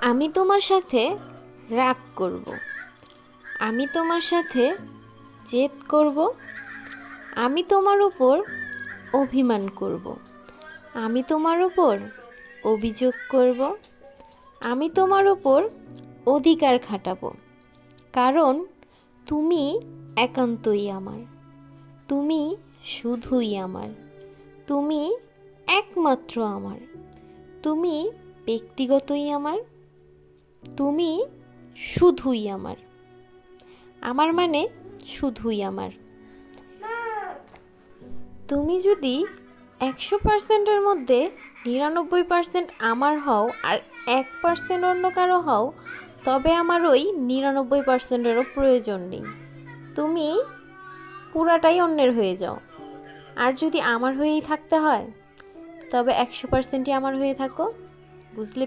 আমি তোমার সাথে রাগ করব, আমি তোমার সাথে জেদ করব, আমি তোমার উপর অভিমান করব, আমি তোমার উপর অভিযোগ করব, আমি তোমার উপর অধিকার খাটাবো। কারণ তুমি একান্তই আমার, তুমি শুধুই আমার, তুমি একমাত্র আমার, তুমি ব্যক্তিগতই আমার, তুমি শুধুই আমার। আমার মানে শুধুই আমার। তুমি যদি 100%-এর মধ্যে 99% আমার হও আর 1% অন্য কারো হও, তবে আমার ওই 99%-এরও প্রয়োজন নেই। তুমি পুরাটাই অন্যের হয়ে যাও। আর যদি আমার হয়েই থাকতে হয়, তবে 100%ই আমার হয়ে থাকো। বুঝলে?